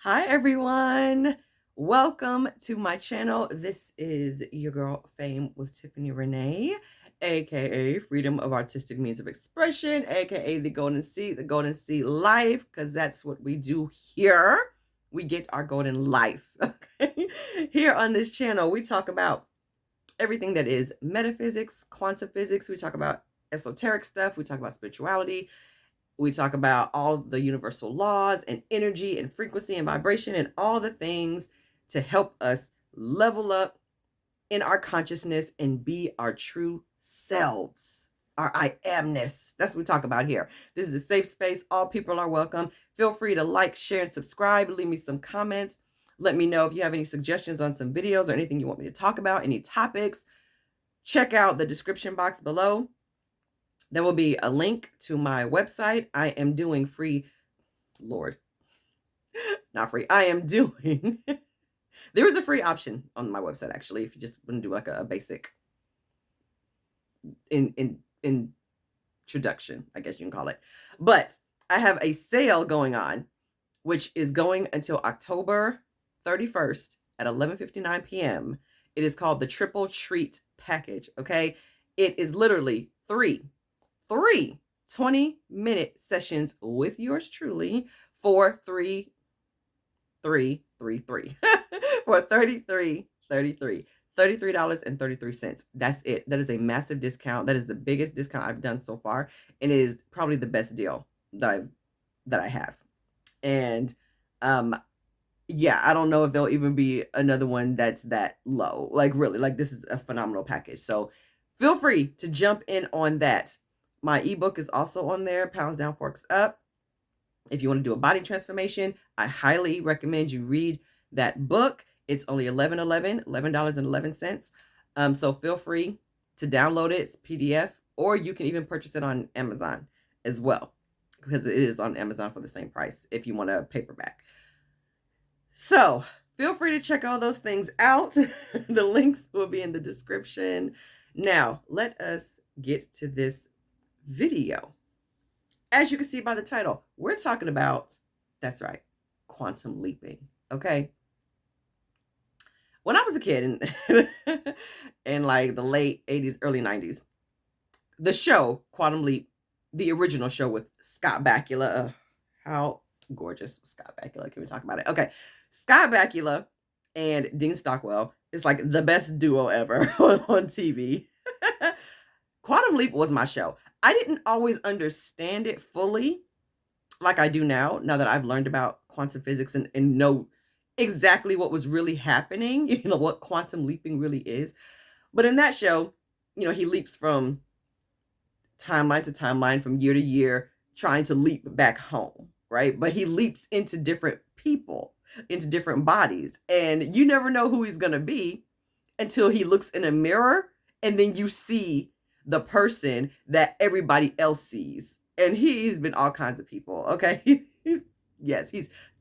Hi, everyone. Welcome to my channel. This is your girl, Fame with Tiffany Renee, aka Freedom of Artistic Means of Expression, aka the Golden Sea Life, because that's what we do here. We get our golden life. Okay. Here on this channel, we talk about everything that is metaphysics, quantum physics. We talk about esoteric stuff. We talk about spirituality. We talk about all the universal laws and energy and frequency and vibration and all the things to help us level up in our consciousness and be our true selves, our I amness. That's what we talk about here. This is a safe space. All people are welcome. Feel free to like, share, and subscribe. Leave me some comments. Let me know if you have any suggestions on some videos or anything you want me to talk about, any topics. Check out the description box below. There will be a link to my website. I am doing free, Lord, not free. I am doing, there is a free option on my website, actually, if you just want to do like a basic introduction, I guess you can call it. But I have a sale going on, which is going until October 31st at 11:59 p.m. It is called the Triple Treat Package, okay? It is literally three 20-minute sessions with yours truly for for $33.33. That's it. That is a massive discount. That is the biggest discount I've done so far, and it is probably the best deal that I have. And yeah, I don't know if there'll even be another one that's that low. Like really, like this is a phenomenal package. So feel free to jump in on that. My ebook is also on there, Pounds Down, Forks Up. If you want to do a body transformation, I highly recommend you read that book. It's only $11.11. So feel free to download it. It's PDF, or you can even purchase it on Amazon as well, because it is on Amazon for the same price if you want a paperback. So feel free to check all those things out. The links will be in the description. Now, let us get to this video. As you can see by the title, we're talking about, that's right, quantum leaping, okay? When I was a kid in like the late 80s, early 90s, the show Quantum Leap, the original show with Scott Bakula, how gorgeous was Scott Bakula? Can we talk about it? Okay, Scott Bakula and Dean Stockwell is like the best duo ever on TV. Quantum Leap was my show. I didn't always understand it fully like I do now that I've learned about quantum physics and know exactly what was really happening, what quantum leaping really is. But in that show, he leaps from timeline to timeline, from year to year, trying to leap back home, right? But he leaps into different people, into different bodies, and you never know who he's going to be until he looks in a mirror, and then you see the person that everybody else sees. And he's been all kinds of people, okay? He's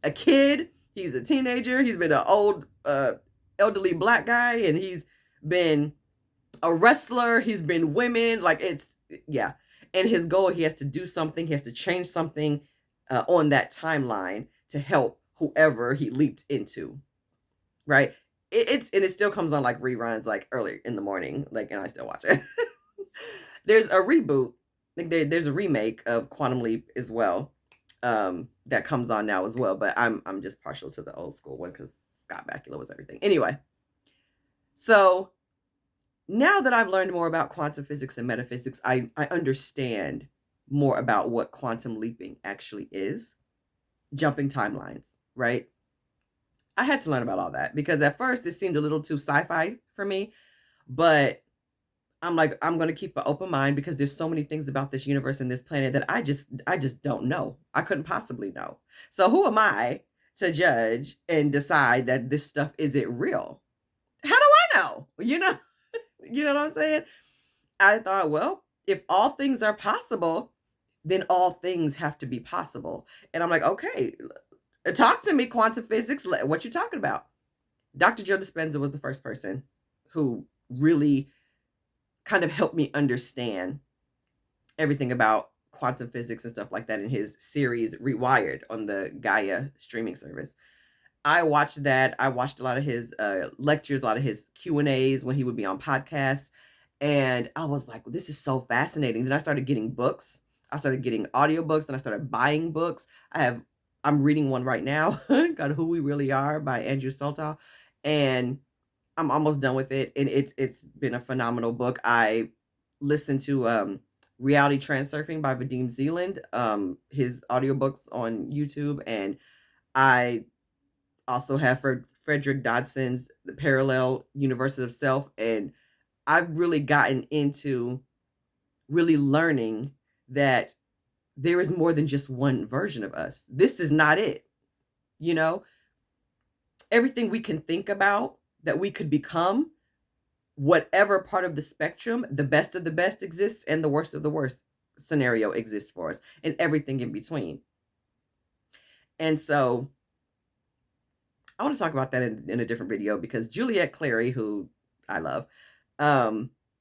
a kid, he's a teenager, he's been an old elderly black guy, and he's been a wrestler, he's been women, like yeah. And his goal, he has to do something, he has to change something on that timeline to help whoever he leaped into, right? It still comes on like reruns, like early in the morning, like, and I still watch it. There's a reboot, like there's a remake of Quantum Leap as well, that comes on now as well. But I'm just partial to the old school one because Scott Bakula was everything. Anyway, so now that I've learned more about quantum physics and metaphysics, I understand more about what quantum leaping actually is, jumping timelines, right? I had to learn about all that because at first it seemed a little too sci-fi for me, but I'm like, I'm going to keep an open mind because there's so many things about this universe and this planet that I just don't know. I couldn't possibly know. So who am I to judge and decide that this stuff isn't real? How do I know? You know what I'm saying? I thought, well, if all things are possible, then all things have to be possible. And I'm like, okay, talk to me, quantum physics. What you talking about? Dr. Joe Dispenza was the first person who really kind of helped me understand everything about quantum physics and stuff like that in his series Rewired on the Gaia streaming service. I watched that. I watched a lot of his lectures, a lot of his Q&As when he would be on podcasts. And I was like, this is so fascinating. Then I started getting books. I started getting audiobooks. Then I started buying books. I'm reading one right now called Who We Really Are by Andrew Soltau. And I'm almost done with it. And it's been a phenomenal book. I listened to Reality Transurfing by Vadim Zealand, his audiobooks on YouTube. And I also have Frederick Dodson's The Parallel Universes of Self. And I've really gotten into really learning that there is more than just one version of us. This is not it. You know, everything we can think about that we could become, whatever part of the spectrum, the best of the best exists and the worst of the worst scenario exists for us, and everything in between. And so I want to talk about that in a different video, because Juliette Clary, who I love,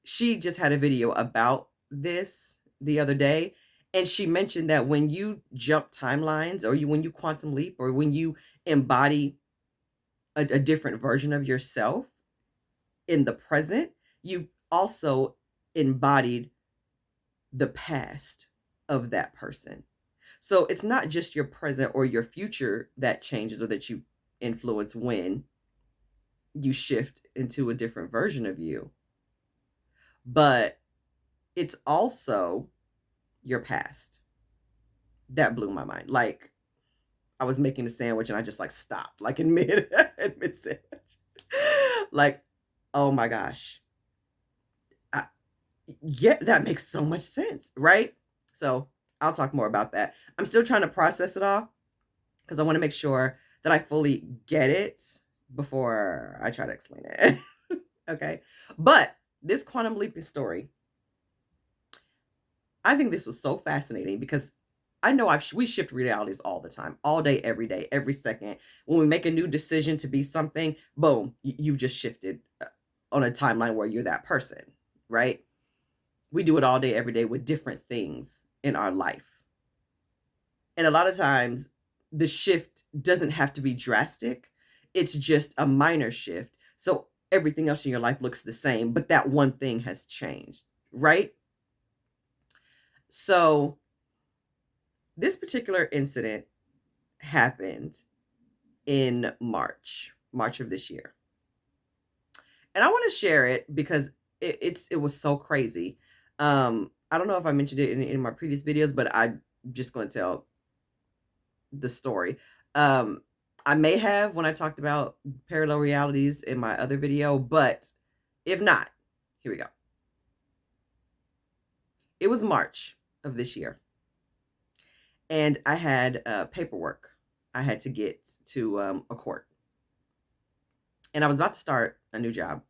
she just had a video about this the other day. And she mentioned that when you jump timelines, or when you quantum leap, or when you embody a different version of yourself in the present, you've also embodied the past of that person. So it's not just your present or your future that changes, or that you influence when you shift into a different version of you, but it's also your past. That blew my mind. Like, I was making a sandwich and I just like stopped, like in mid sandwich. Like, oh my gosh. Yeah, that makes so much sense, right? So I'll talk more about that. I'm still trying to process it all, because I want to make sure that I fully get it before I try to explain it. Okay. But this quantum leaping story, I think this was so fascinating, because I know we shift realities all the time, all day, every second. When we make a new decision to be something, boom, you've just shifted on a timeline where you're that person, right? We do it all day, every day with different things in our life. And a lot of times the shift doesn't have to be drastic. It's just a minor shift. So everything else in your life looks the same, but that one thing has changed, right? So this particular incident happened in March of this year. And I want to share it because it was so crazy. I don't know if I mentioned it in my previous videos, but I'm just going to tell the story. I may have when I talked about parallel realities in my other video, but if not, here we go. It was March of this year, and I had paperwork I had to get to a court, and I was about to start a new job,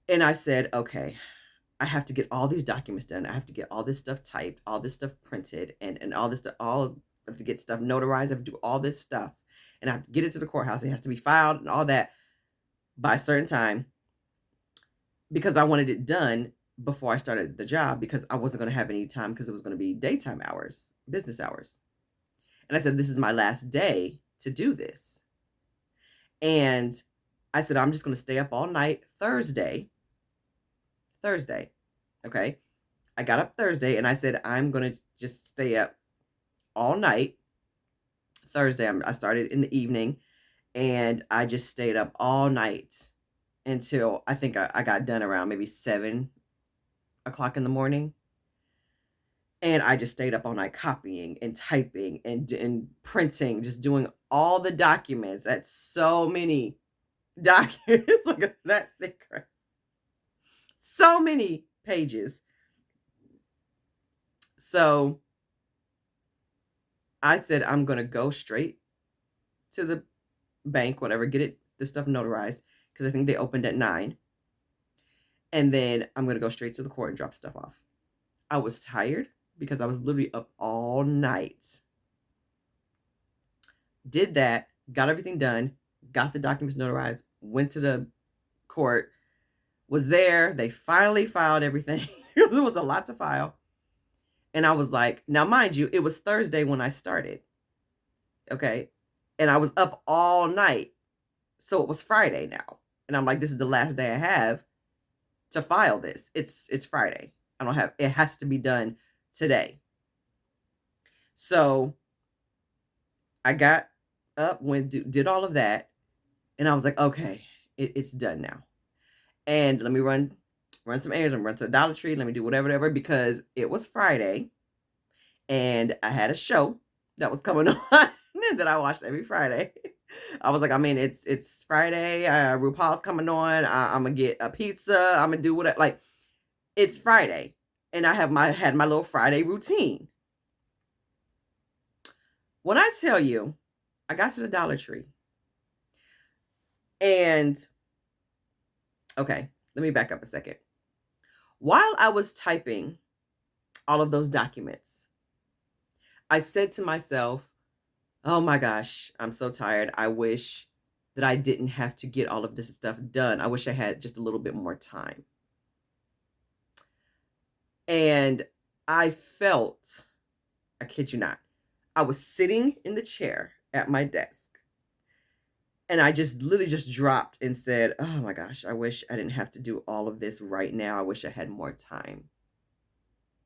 and I said, okay, I have to get all these documents done. I have to get all this stuff typed, all this stuff printed, and all this stuff, I have to get stuff notarized. I have to do all this stuff, and I have to get it to the courthouse. It has to be filed and all that by a certain time, because I wanted it done before I started the job, because I wasn't going to have any time, because it was going to be daytime hours, business hours. And I said, this is my last day to do this. And I said, I'm just going to stay up all night Thursday. Okay. I got up Thursday and I said, I'm going to just stay up all night Thursday. I started in the evening, and I just stayed up all night until I think I got done around maybe 7 o'clock in the morning. And I just stayed up all night copying and typing and printing, just doing all the documents. That's so many documents. Look at that thick. So many pages. So I said, I'm going to go straight to the bank, whatever, get the stuff notarized, because I think they opened at 9. And then I'm going to go straight to the court and drop stuff off. I was tired because I was literally up all night. Did that, got everything done, got the documents notarized, went to the court, was there. They finally filed everything. It was a lot to file. And I was like, now mind you, it was Thursday when I started. Okay. And I was up all night. So it was Friday now. And I'm like, this is the last day I have to file this. It's Friday. I don't have, it has to be done today. So I got up, did all of that, and I was like, okay, it's done now. And let me run some errands and run to the Dollar Tree. Let me do whatever, because it was Friday and I had a show that was coming on that I watched every Friday. I was like, I mean, it's Friday. RuPaul's coming on. I'm gonna get a pizza. I'm gonna do whatever. Like, it's Friday, and I had my little Friday routine. When I tell you, I got to the Dollar Tree, and okay, let me back up a second. While I was typing all of those documents, I said to myself, oh my gosh, I'm so tired. I wish that I didn't have to get all of this stuff done. I wish I had just a little bit more time. And I felt, I kid you not, I was sitting in the chair at my desk, and I just literally just dropped and said, oh my gosh, I wish I didn't have to do all of this right now. I wish I had more time.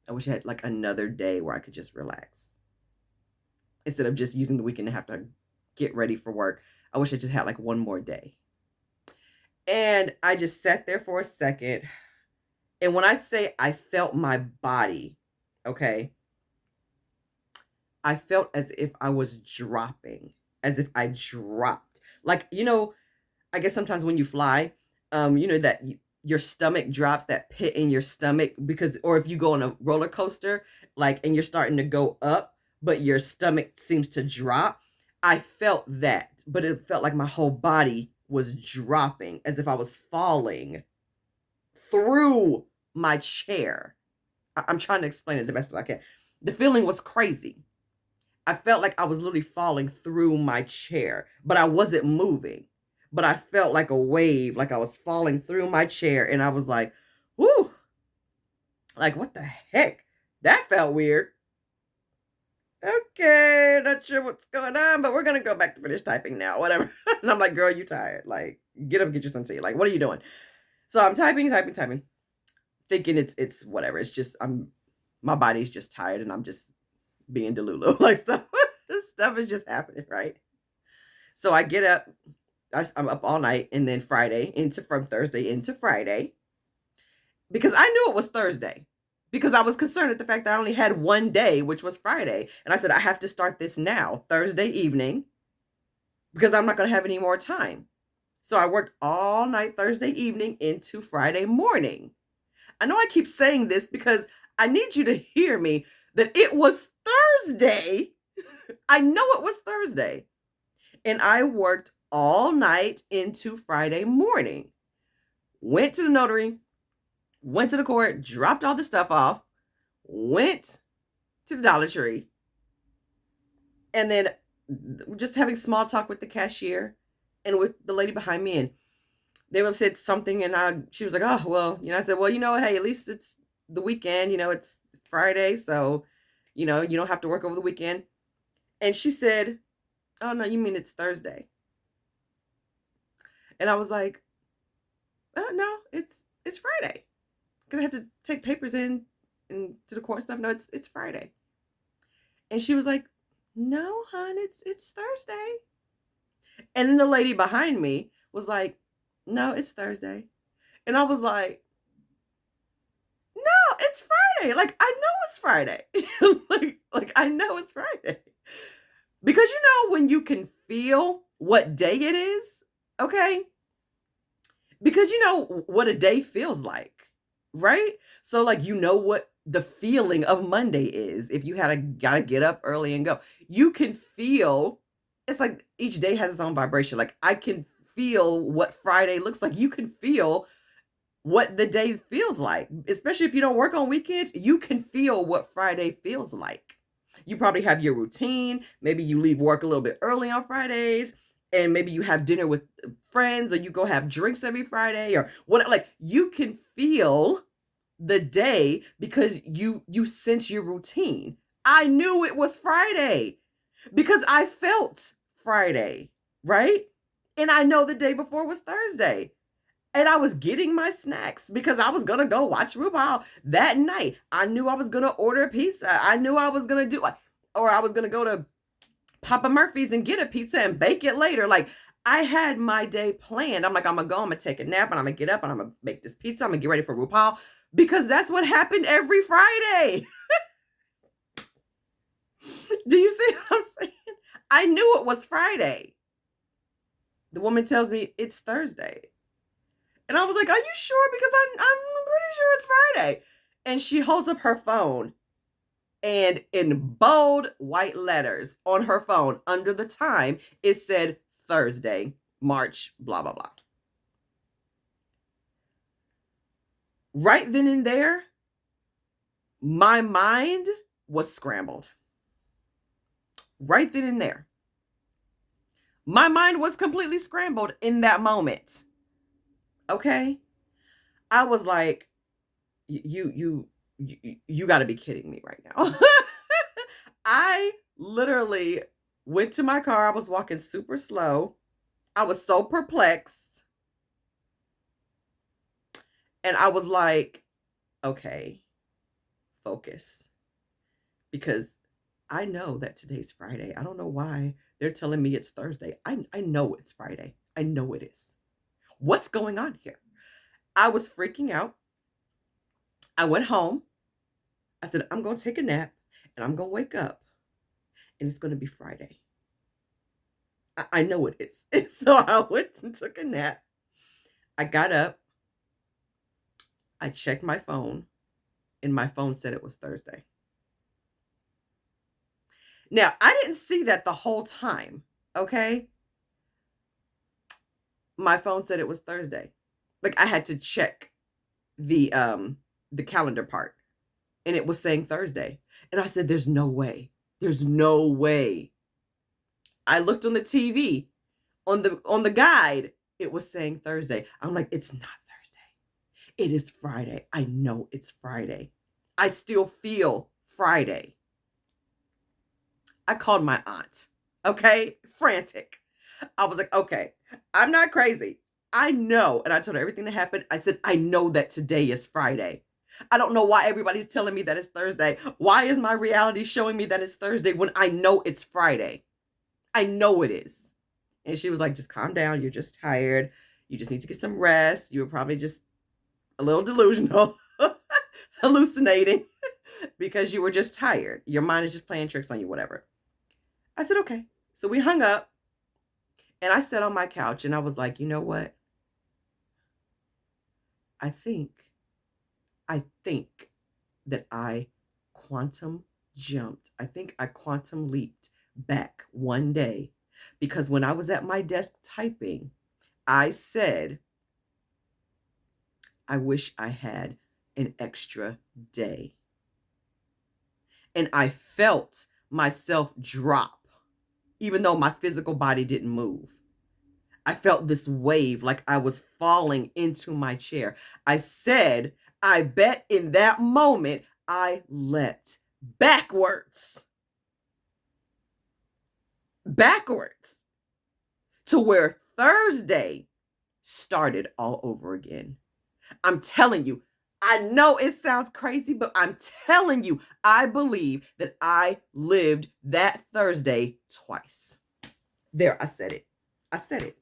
I wish I had like another day where I could just relax, instead of just using the weekend to have to get ready for work. I wish I just had like one more day. And I just sat there for a second. And when I say I felt my body, okay, I felt as if I was dropping, as if I dropped. Like, you know, I guess sometimes when you fly, you know, that your stomach drops, that pit in your stomach, because, or if you go on a roller coaster, like, and you're starting to go up, but your stomach seems to drop. I felt that, but it felt like my whole body was dropping, as if I was falling through my chair. I'm trying to explain it the best I can. The feeling was crazy. I felt like I was literally falling through my chair, but I wasn't moving. But I felt like a wave, like I was falling through my chair, and I was like, whoo, like, what the heck? That felt weird. Okay, not sure what's going on, but we're gonna go back to finish typing now, whatever. And I'm like, girl, you tired. Like, get up, get you some tea. Like, what are you doing? So I'm typing, thinking it's whatever. It's just, my body's just tired, and I'm just being delulu. Like, this stuff is just happening, right? So I get up, I'm up all night, and then from Thursday into Friday, because I knew it was Thursday, because I was concerned at the fact that I only had one day, which was Friday. And I said, I have to start this now, Thursday evening, because I'm not going to have any more time. So I worked all night Thursday evening into Friday morning. I know I keep saying this because I need you to hear me, that it was Thursday. I know it was Thursday. And I worked all night into Friday morning. Went to the notary, went to the court, dropped all the stuff off, went to the Dollar Tree, and then just having small talk with the cashier and with the lady behind me. And they would said something, and she was like, oh, well, you know, I said, well, you know, hey, at least it's the weekend, you know, it's Friday, so, you know, you don't have to work over the weekend. And she said, oh, no, you mean it's Thursday. And I was like, no, it's Friday. Because I had to take papers in and to the court and stuff. No, it's Friday. And she was like, no, hon, it's Thursday. And then the lady behind me was like, no, it's Thursday. And I was like, no, it's Friday. Like, I know it's Friday. like I know it's Friday. Because, you know, when you can feel what day it is, okay? Because you know what a day feels like, right? So, like, you know what the feeling of Monday is. If you gotta get up early and go, you can feel, it's like each day has its own vibration. Like, I can feel what Friday looks like. You can feel what the day feels like, especially if you don't work on weekends. You can feel what Friday feels like. You probably have your routine. Maybe you leave work a little bit early on Fridays, and maybe you have dinner with friends, or you go have drinks every Friday, or what. Like, you can feel the day because you sense your routine. I knew it was Friday because I felt Friday, right? And I know the day before was Thursday. And I was getting my snacks because I was going to go watch RuPaul that night. I knew I was going to order a pizza. I knew I was going to do, or I was going to go to Papa Murphy's and get a pizza and bake it later. Like, I had my day planned. I'm like, I'm going to go, I'm going to take a nap, and I'm going to get up, and I'm going to make this pizza. I'm going to get ready for RuPaul because that's what happened every Friday. Do you see what I'm saying? I knew it was Friday. The woman tells me it's Thursday. And I was like, are you sure? Because I'm pretty sure it's Friday. And she holds up her phone. And in bold white letters on her phone, under the time, it said Thursday, March, blah, blah, blah. Right then and there, my mind was scrambled. Right then and there. My mind was completely scrambled in that moment. Okay? I was like, you got to be kidding me right now. I literally went to my car. I was walking super slow. I was so perplexed. And I was like, okay, focus. Because I know that today's Friday. I don't know why they're telling me it's Thursday. I know it's Friday. I know it is. What's going on here? I was freaking out. I went home. I said, I'm going to take a nap and I'm going to wake up and it's going to be Friday. I know it is. And so I went and took a nap. I got up. I checked my phone and my phone said it was Thursday. Now, I didn't see that the whole time, okay? My phone said it was Thursday. Like, I had to check the calendar part, and it was saying Thursday. And I said, there's no way. There's no way. I looked on the TV, on the guide, it was saying Thursday. I'm like, it's not Thursday. It is Friday. I know it's Friday. I still feel Friday. I called my aunt, okay? Frantic. I was like, okay, I'm not crazy. I know. And I told her everything that happened. I said, I know that today is Friday. I don't know why everybody's telling me that it's Thursday. Why is my reality showing me that it's Thursday when I know it's Friday? I know it is. And she was like, just calm down. You're just tired. You just need to get some rest. You were probably just a little delusional, hallucinating because you were just tired. Your mind is just playing tricks on you, whatever. I said, okay. So we hung up and I sat on my couch and I was like, you know what? I think that I quantum jumped. I think I quantum leaped back one day because when I was at my desk typing, I said, I wish I had an extra day. And I felt myself drop, even though my physical body didn't move. I felt this wave like I was falling into my chair. I said, I bet in that moment I leapt backwards to where Thursday started all over again. I'm telling you, I know it sounds crazy, but I'm telling you, I believe that I lived that Thursday twice. There, I said it. I said it.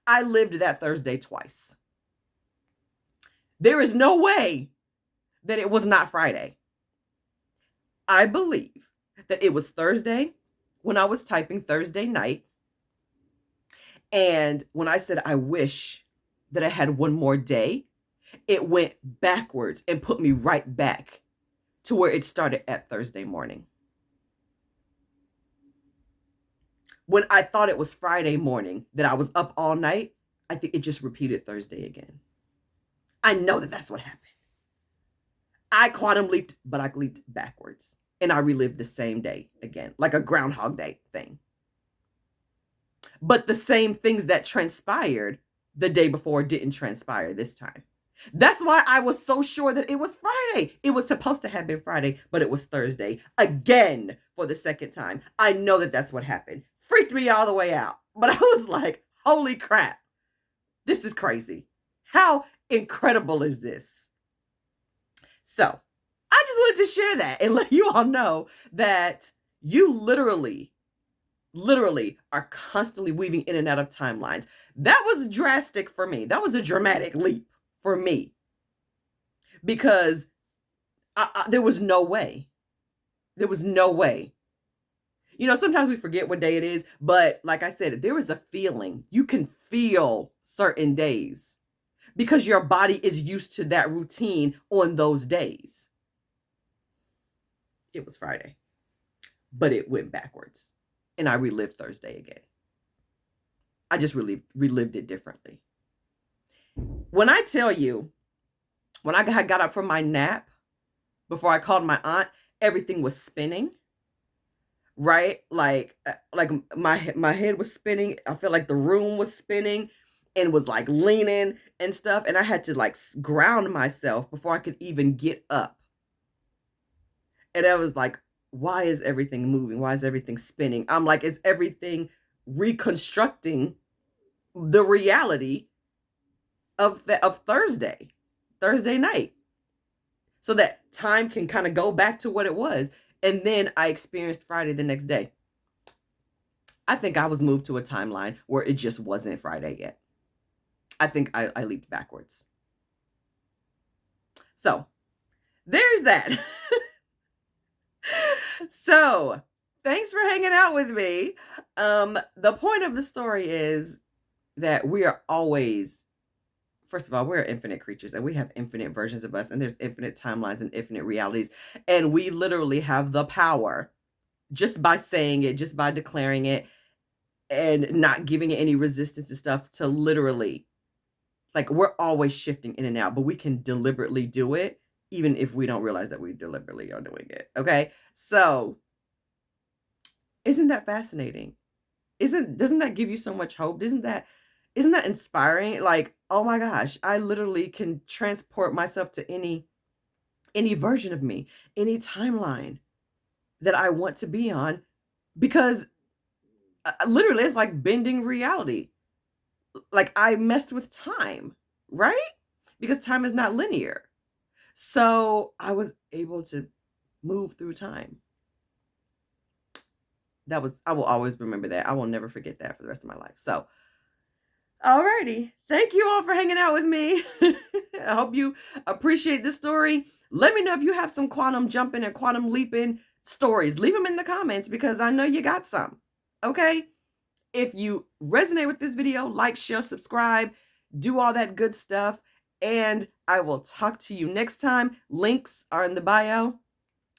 I lived that Thursday twice. There is no way that it was not Friday. I believe that it was Thursday when I was typing Thursday night. And when I said, I wish that I had one more day, it went backwards and put me right back to where it started at Thursday morning. When I thought it was Friday morning that I was up all night, I think it just repeated Thursday again. I know that that's what happened. I quantum leaped, but I leaped backwards. And I relived the same day again, like a Groundhog Day thing. But the same things that transpired the day before didn't transpire this time. That's why I was so sure that it was Friday. It was supposed to have been Friday, but it was Thursday again for the second time. I know that that's what happened. Freaked me all the way out. But I was like, holy crap. This is crazy. How incredible is this? So I just wanted to share that and let you all know that you literally are constantly weaving in and out of timelines. That was drastic for me. That was a dramatic leap for me because there was no way. There was no way. You know, sometimes we forget what day it is, but like I said, there is a feeling. You can feel certain days because your body is used to that routine on those days. It was Friday, but it went backwards and I relived Thursday again. I just relived it differently. When I tell you, when I got up from my nap, before I called my aunt, everything was spinning, right? Like my head was spinning. I felt like the room was spinning and was like leaning and stuff. And I had to like ground myself before I could even get up. And I was like, why is everything moving? Why is everything spinning? I'm like, is everything reconstructing the reality of Thursday night, so that time can kind of go back to what it was. And then I experienced Friday the next day. I think I was moved to a timeline where it just wasn't Friday yet. I think I leaped backwards. So there's that. So thanks for hanging out with me. The point of the story is that we are always, first of all, we're infinite creatures and we have infinite versions of us, and there's infinite timelines and infinite realities. And we literally have the power, just by saying it, just by declaring it and not giving it any resistance and stuff, to literally, like, we're always shifting in and out, but we can deliberately do it even if we don't realize that we deliberately are doing it. Okay. So isn't that fascinating? Doesn't that give you so much hope? Isn't that inspiring? Like, oh my gosh, I literally can transport myself to any version of me, any timeline that I want to be on, because literally it's like bending reality. Like, I messed with time, right? Because time is not linear. So I was able to move through time. I will always remember that. I will never forget that for the rest of my life. So, alrighty. Thank you all for hanging out with me. I hope you appreciate this story. Let me know if you have some quantum jumping and quantum leaping stories. Leave them in the comments because I know you got some. Okay? If you resonate with this video, like, share, subscribe, do all that good stuff. And I will talk to you next time. Links are in the bio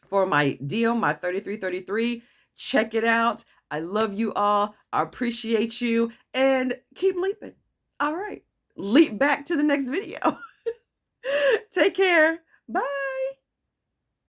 for my deal, my 3333. Check it out. I love you all. I appreciate you. And keep leaping. All right. Leap back to the next video. Take care. Bye.